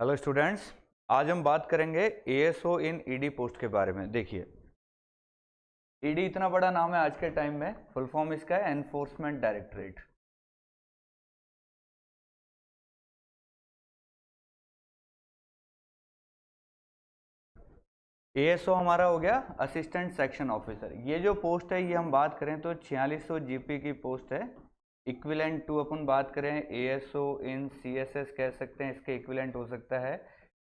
Hello students, आज हम बात करेंगे एएसओ इन ईडी पोस्ट के बारे में। देखिए, ईडी इतना बड़ा नाम है आज के टाइम में, फुल फॉर्म इसका है एनफोर्समेंट डायरेक्टरेट। एएसओ हमारा हो गया असिस्टेंट सेक्शन ऑफिसर। ये जो पोस्ट है ये हम बात करें तो 4600 जीपी की पोस्ट है। इक्विवेलेंट टू अपन बात करें एएसओ इन सीएसएस कह सकते हैं, इसके इक्विवेलेंट हो सकता है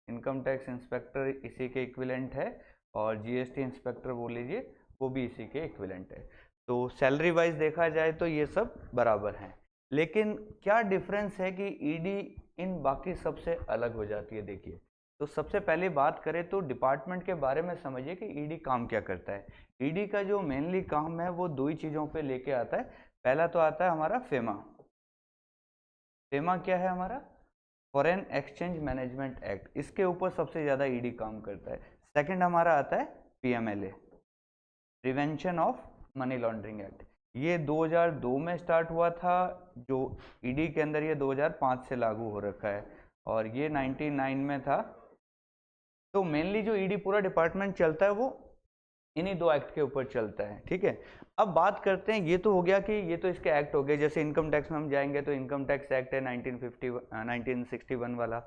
इनकम टैक्स इंस्पेक्टर, इसी के इक्विवेलेंट है, और जीएसटी इंस्पेक्टर बोल लीजिए वो भी इसी के इक्विवेलेंट है। तो सैलरी वाइज देखा जाए तो ये सब बराबर हैं, लेकिन क्या डिफरेंस है कि ईडी इन बाकी सबसे अलग हो जाती है। देखिए, तो सबसे पहले बात करें तो डिपार्टमेंट के बारे में समझिए कि ईडी काम क्या करता है। ईडी का जो मेनली काम है वो दो ही चीज़ों पे लेके आता है। पहला तो आता है हमारा फेमा। फेमा क्या है? हमारा फॉरेन एक्सचेंज मैनेजमेंट एक्ट, इसके ऊपर सबसे ज़्यादा ईडी काम करता है। सेकंड हमारा आता है PMLA, prevention of money laundering act. ये 2002 में स्टार्ट हुआ था, जो ईडी के अंदर ये 2005 से लागू हो रखा है, और ये 99 में था। तो मेनली जो ईडी पूरा डिपार्टमेंट चलता है वो इन्हीं दो एक्ट के ऊपर चलता है। ठीक है, अब बात करते हैं, ये तो हो गया कि ये तो इसके एक्ट हो गए। जैसे इनकम टैक्स में हम जाएंगे तो इनकम टैक्स एक्ट है 1961 वाला।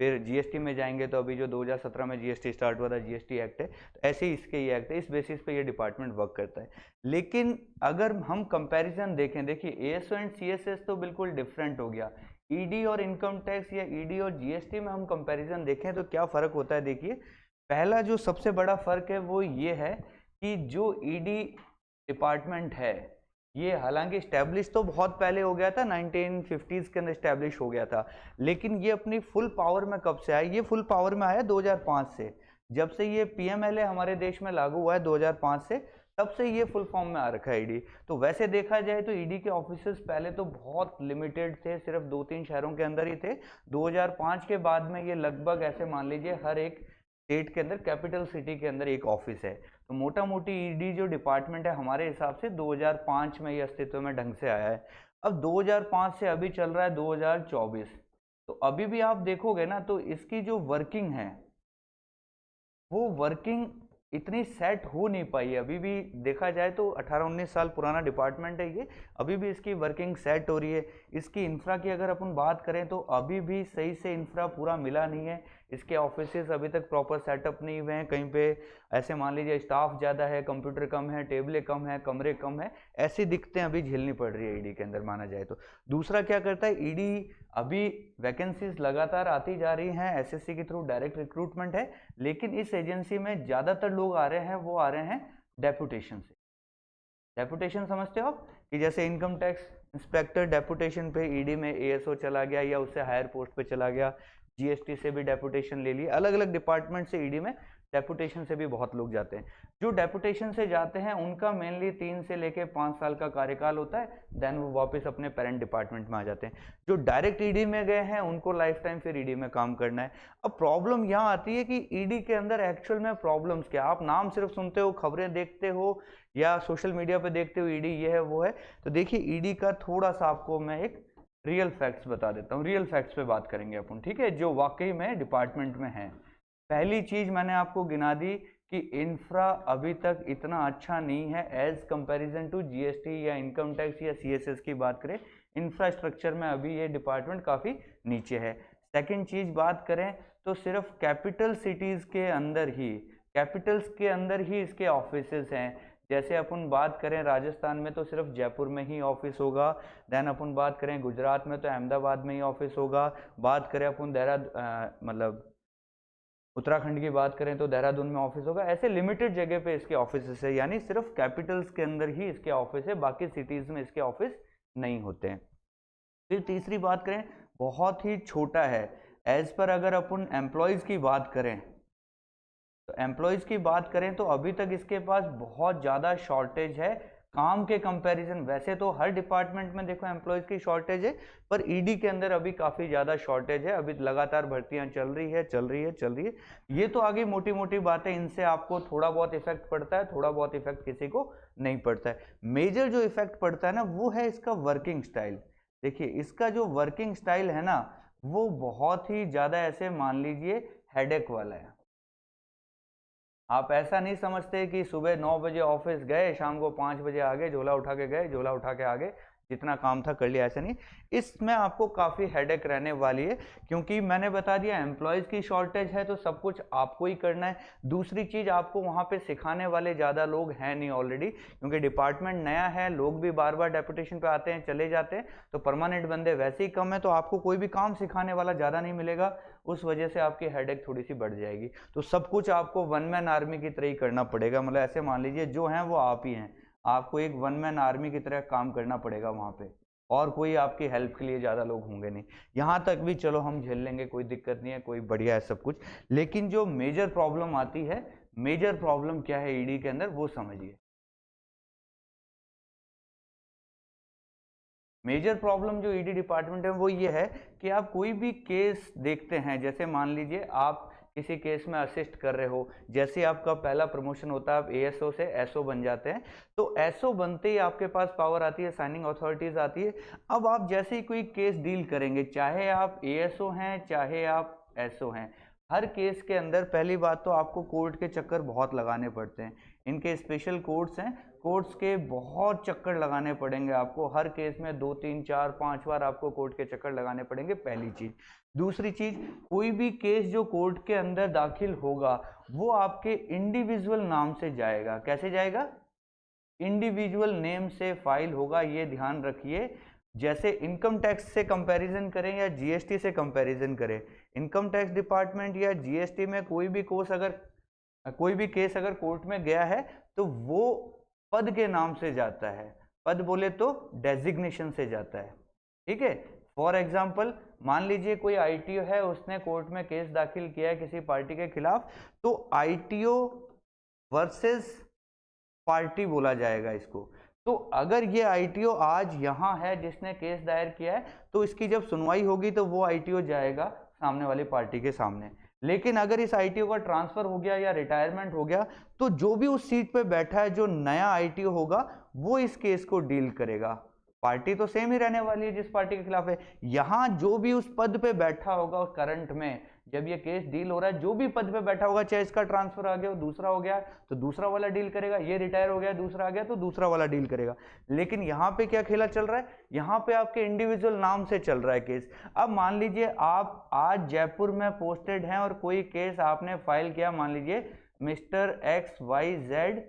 फिर जीएसटी में जाएंगे तो अभी जो 2017 में जीएसटी स्टार्ट हुआ था, जीएसटी एक्ट है। तो ऐसे ही इसके ये एक्ट है, इस बेसिस पे ये डिपार्टमेंट वर्क करता है। लेकिन अगर हम कंपैरिजन देखें, देखिए एएसओ एंड सीएसएस तो बिल्कुल डिफरेंट हो गया। ईडी और इनकम टैक्स या ईडी और जीएसटी में हम कंपैरिजन देखें तो क्या फ़र्क होता है। देखिए, पहला जो सबसे बड़ा फ़र्क है वो ये है कि जो ईडी डिपार्टमेंट है ये हालांकि इस्टेब्लिश तो बहुत पहले हो गया था, 1950s के अंदर इस्टेब्लिश हो गया था, लेकिन ये अपनी फुल पावर में कब से आया? ये फुल पावर में आया 2005 से। जब से ये पीएमएलए हमारे देश में लागू हुआ है 2005 से, तब से ये फुल फॉर्म में आ रखा है ईडी। तो वैसे देखा जाए तो ईडी के ऑफिसेस पहले तो बहुत लिमिटेड थे, सिर्फ 2-3 शहरों के अंदर ही थे। 2005 के बाद में ये लगभग ऐसे मान लीजिए हर एक स्टेट के अंदर, कैपिटल सिटी के अंदर एक ऑफिस है। तो मोटा मोटी ईडी जो डिपार्टमेंट है हमारे हिसाब से 2005 में ये अस्तित्व में ढंग से आया है। अब 2005 से अभी चल रहा है 2024, तो अभी भी आप देखोगे ना तो इसकी जो वर्किंग है वो वर्किंग इतनी सेट हो नहीं पाई है। अभी भी देखा जाए तो 18-19 साल पुराना डिपार्टमेंट है ये, अभी भी इसकी वर्किंग सेट हो रही है। इसकी इंफ्रा की अगर अपन बात करें तो अभी भी सही से इंफ्रा पूरा मिला नहीं है। इसके ऑफिसेज अभी तक प्रॉपर सेटअप नहीं हुए हैं, कहीं पे ऐसे मान लीजिए स्टाफ ज़्यादा है, कंप्यूटर कम है, टेबलें कम है, कमरे कम है, ऐसी दिक्कतें अभी झेलनी पड़ रही है ईडी के अंदर माना जाए तो। दूसरा क्या करता है ईडी, अभी वैकेंसीज लगातार आती जा रही हैं, एसएससी के थ्रू डायरेक्ट रिक्रूटमेंट है, लेकिन इस एजेंसी में ज़्यादातर लोग आ रहे हैं वो आ रहे हैं डेपुटेशन से। डेपुटेशन समझते हो आप, कि जैसे इनकम टैक्स इंस्पेक्टर डेपुटेशन पे ईडी में एएसओ चला गया या उससे हायर पोस्ट पे चला गया, जीएसटी से भी डेपुटेशन ले लिए, अलग अलग डिपार्टमेंट से ईडी में डेपुटेशन से भी बहुत लोग जाते हैं। जो डेपुटेशन से जाते हैं उनका मेनली 3 से लेके 5 साल का कार्यकाल होता है, देन वो वापस अपने पेरेंट डिपार्टमेंट में आ जाते हैं। जो डायरेक्ट ईडी में गए हैं उनको लाइफ टाइम फिर ईडी में काम करना है। अब प्रॉब्लम यहाँ आती है कि ईडी के अंदर एक्चुअल में प्रॉब्लम्स क्या? आप नाम सिर्फ सुनते हो, खबरें देखते हो या सोशल मीडिया पे देखते हो ईडी ये है वो है। तो देखिए, ईडी का थोड़ा सा आपको मैं एक रियल फैक्ट्स बता देता हूँ। रियल फैक्ट्स पे बात करेंगे अपन, ठीक है, जो वाकई में डिपार्टमेंट में है। पहली चीज मैंने आपको गिना दी कि इंफ्रा अभी तक इतना अच्छा नहीं है एज कंपैरिजन टू जीएसटी या इनकम टैक्स या सीएसएस की बात करें, इंफ्रास्ट्रक्चर में अभी ये डिपार्टमेंट काफ़ी नीचे है। सेकंड चीज बात करें तो सिर्फ कैपिटल सिटीज़ के अंदर ही, कैपिटल्स के अंदर ही इसके ऑफिसेस हैं। जैसे अपन बात करें राजस्थान में तो सिर्फ जयपुर में ही ऑफिस होगा, देन अपन बात करें गुजरात में तो अहमदाबाद में ही ऑफिस होगा, बात करें अपन मतलब उत्तराखंड की बात करें तो देहरादून में ऑफिस होगा। ऐसे लिमिटेड जगह पे इसके ऑफिस है, यानी सिर्फ कैपिटल्स के अंदर ही इसके ऑफिस है, बाकी सिटीज़ में इसके ऑफिस नहीं होते हैं। फिर तीसरी बात करें, बहुत ही छोटा है एज पर। अगर अपन एम्प्लॉयज़ की बात करें तो एम्प्लॉयज़ की बात करें तो अभी तक इसके पास बहुत ज़्यादा शॉर्टेज है काम के कंपैरिजन। वैसे तो हर डिपार्टमेंट में देखो एम्प्लॉयज़ की शॉर्टेज है, पर ईडी के अंदर अभी काफ़ी ज़्यादा शॉर्टेज है। अभी लगातार भर्तियां चल रही है। ये तो आगे मोटी मोटी बातें, इनसे आपको थोड़ा बहुत इफेक्ट पड़ता है, थोड़ा बहुत इफेक्ट किसी को नहीं पड़ता है। मेजर जो इफेक्ट पड़ता है ना वो है इसका वर्किंग स्टाइल। देखिए, इसका जो वर्किंग स्टाइल है ना वो बहुत ही ज़्यादा ऐसे मान लीजिए हेडेक वाला है। आप ऐसा नहीं समझते कि सुबह 9 बजे ऑफिस गए, शाम को 5 बजे आ गए, झोला उठा के गए, झोला उठा के आ गए, जितना काम था कर लिया, ऐसा नहीं। इसमें आपको काफ़ी हेडेक रहने वाली है, क्योंकि मैंने बता दिया एम्प्लॉयज़ की शॉर्टेज है, तो सब कुछ आपको ही करना है। दूसरी चीज़, आपको वहाँ पे सिखाने वाले ज़्यादा लोग हैं नहीं ऑलरेडी, क्योंकि डिपार्टमेंट नया है, लोग भी बार बार डेपुटेशन पे आते हैं चले जाते हैं, तो परमानेंट बंदे वैसे ही कम है, तो आपको कोई भी काम सिखाने वाला ज़्यादा नहीं मिलेगा। उस वजह से आपकी हेडेक थोड़ी सी बढ़ जाएगी। तो सब कुछ आपको वन मैन आर्मी की तरह ही करना पड़ेगा, मतलब ऐसे मान लीजिए जो हैं वो आप ही हैं, आपको एक वन मैन आर्मी की तरह काम करना पड़ेगा वहाँ पे, और कोई आपकी हेल्प के लिए ज़्यादा लोग होंगे नहीं। यहाँ तक भी चलो हम झेल लेंगे, कोई दिक्कत नहीं है, कोई बढ़िया है सब कुछ। लेकिन जो मेजर प्रॉब्लम आती है, मेजर प्रॉब्लम क्या है ईडी के अंदर, वो समझिए। मेजर प्रॉब्लम जो ईडी डिपार्टमेंट है वो ये है कि आप कोई भी केस देखते हैं, जैसे मान लीजिए आप किसी केस में असिस्ट कर रहे हो, जैसे आपका पहला प्रमोशन होता है, आप एएसओ से एसओ बन जाते हैं, तो एसओ बनते ही आपके पास पावर आती है, साइनिंग अथॉरिटीज आती है। अब आप जैसे ही कोई केस डील करेंगे, चाहे आप एएसओ हैं चाहे आप एसओ हैं, हर केस के अंदर पहली बात तो आपको कोर्ट के चक्कर बहुत लगाने पड़ते हैं। इनके स्पेशल कोर्ट्स हैं, कोर्ट्स के बहुत चक्कर लगाने पड़ेंगे आपको, हर केस में 2 3 4 5 बार आपको कोर्ट के चक्कर लगाने पड़ेंगे, पहली चीज। दूसरी चीज, कोई भी केस जो कोर्ट के अंदर दाखिल होगा वो आपके इंडिविजुअल नाम से जाएगा। कैसे जाएगा? इंडिविजुअल नेम से फाइल होगा, ये ध्यान रखिए। जैसे इनकम टैक्स से कंपैरिजन करें या जीएसटी से कंपैरिजन करें, इनकम टैक्स डिपार्टमेंट या जीएसटी में कोई भी केस अगर कोर्ट में गया है तो वो पद के नाम से जाता है, पद बोले तो डेजिग्नेशन से जाता है, ठीक है। फॉर एग्जाम्पल, मान लीजिए कोई आईटीओ है, उसने कोर्ट में केस दाखिल किया है किसी पार्टी के खिलाफ, तो आईटीओ वर्सेस पार्टी बोला जाएगा इसको। तो अगर ये आईटीओ आज यहाँ है जिसने केस दायर किया है, तो इसकी जब सुनवाई होगी तो वो आईटीओ जाएगा सामने वाली पार्टी के सामने। लेकिन अगर इस आईटीओ का ट्रांसफर हो गया या रिटायरमेंट हो गया, तो जो भी उस सीट पे बैठा है, जो नया आईटीओ होगा, वो इस केस को डील करेगा। पार्टी तो सेम ही रहने वाली है जिस पार्टी के खिलाफ है। यहां जो भी उस पद पे बैठा होगा करंट में, जब ये केस डील हो रहा है, जो भी पद पे बैठा होगा, चाहे इसका ट्रांसफर आ गया, दूसरा हो गया तो दूसरा वाला डील करेगा, ये रिटायर हो गया, दूसरा आ गया तो दूसरा वाला डील करेगा। लेकिन यहाँ पे क्या खेला चल रहा है? यहाँ पे आपके इंडिविजुअल नाम से चल रहा है केस। अब मान लीजिए आप आज जयपुर में पोस्टेड हैं और कोई केस आपने फाइल किया, मान लीजिए मिस्टर XYZ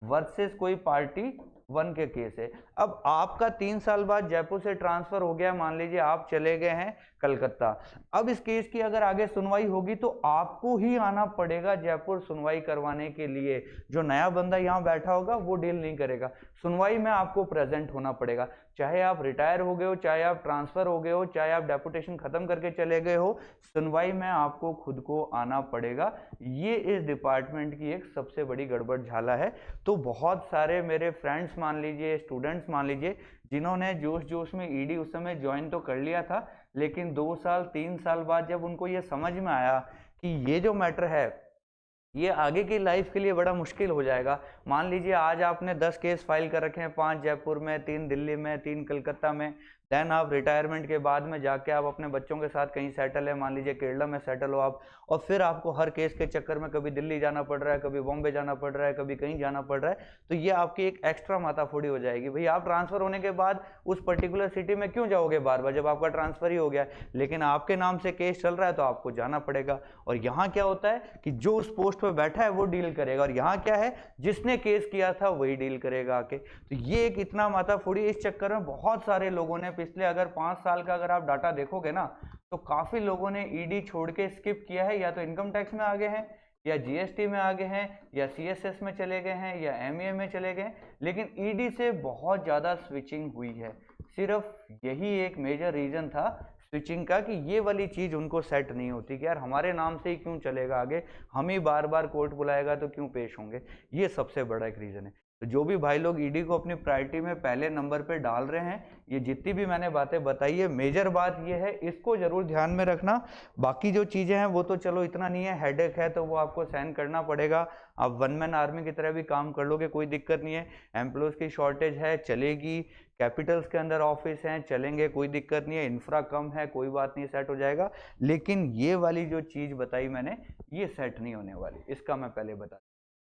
वर्सेस कोई पार्टी 1 के केस है। अब आपका 3 साल बाद जयपुर से ट्रांसफर हो गया, मान लीजिए आप चले गए हैं कलकत्ता। अब इस केस की अगर आगे सुनवाई होगी तो आपको ही आना पड़ेगा जयपुर सुनवाई करवाने के लिए। जो नया बंदा यहाँ बैठा होगा वो डील नहीं करेगा, सुनवाई में आपको प्रेजेंट होना पड़ेगा। चाहे आप रिटायर हो गए हो, चाहे आप ट्रांसफर हो गए हो, चाहे आप डेपुटेशन खत्म करके चले गए हो, सुनवाई में आपको खुद को आना पड़ेगा। ये इस डिपार्टमेंट की एक सबसे बड़ी गड़बड़ झाला है। तो बहुत सारे मेरे फ्रेंड्स मान लीजिए, स्टूडेंट्स मान लीजिए, जिन्होंने जोश जोश में ईडी उस समय ज्वाइन तो कर लिया था, लेकिन 2 साल 3 साल बाद जब उनको ये समझ में आया कि ये जो मैटर है ये आगे की लाइफ के लिए बड़ा मुश्किल हो जाएगा। मान लीजिए आज आपने 10 केस फाइल कर रखे हैं, 5 जयपुर में, 3 दिल्ली में, 3 कलकत्ता में। देन आप रिटायरमेंट के बाद में जाके आप अपने बच्चों के साथ कहीं सेटल है, मान लीजिए केरला में सेटल हो आप, और फिर आपको हर केस के चक्कर में कभी दिल्ली जाना पड़ रहा है, कभी बॉम्बे जाना पड़ रहा है, कभी कहीं जाना पड़ रहा है। तो ये आपकी एक एक्स्ट्रा माथाफोड़ी हो जाएगी। भाई आप ट्रांसफर होने के बाद उस पर्टिकुलर सिटी में क्यों जाओगे बार बार, जब आपका ट्रांसफर ही हो गया, लेकिन आपके नाम से केस चल रहा है तो आपको जाना पड़ेगा। और यहाँ क्या होता है कि जो उस पोस्ट पर बैठा है वो डील करेगा, और यहाँ क्या है, जिसने केस किया था वही डील करेगा आके। तो ये एक इतना माथाफोड़ी, इस चक्कर में बहुत सारे लोगों ने पिछले अगर 5 साल का अगर आप डाटा देखोगे ना, तो काफी लोगों ने ईडी छोड़ के स्किप किया है, या तो इनकम टैक्स में आगे हैं, या जीएसटी में आगे हैं, या सीएसएस में चले गए हैं, या एमईए में चले गए। लेकिन ईडी से बहुत ज्यादा स्विचिंग हुई है। सिर्फ यही एक मेजर रीजन था स्विचिंग का, कि ये वाली चीज उनको सेट नहीं होती कि यार हमारे नाम से ही क्यों चलेगा आगे, हम ही बार बार कोर्ट बुलाएगा तो क्यों पेश होंगे। ये सबसे बड़ा एक रीजन है। तो जो भी भाई लोग ईडी को अपनी प्रायोरिटी में पहले नंबर पे डाल रहे हैं, ये जितनी भी मैंने बातें बताई है, मेजर बात ये है, इसको जरूर ध्यान में रखना। बाकी जो चीजें हैं वो तो चलो इतना नहीं है, हेडेक है तो वो आपको सहन करना पड़ेगा। आप वन मैन आर्मी की तरह भी काम कर लोगे, कोई दिक्कत नहीं है। एम्प्लॉयज की शॉर्टेज है, चलेगी। कैपिटल्स के अंदर ऑफिस हैं, चलेंगे, कोई दिक्कत नहीं है। इंफ्रा कम है, कोई बात नहीं, सेट हो जाएगा। लेकिन ये वाली जो चीज बताई मैंने, ये सेट नहीं होने वाली, इसका मैं पहले बता।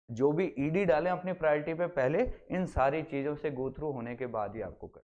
जो भी ईडी डालें अपनी प्रायोरिटी पे, पहले इन सारी चीजों से गो थ्रू होने के बाद ही आपको कर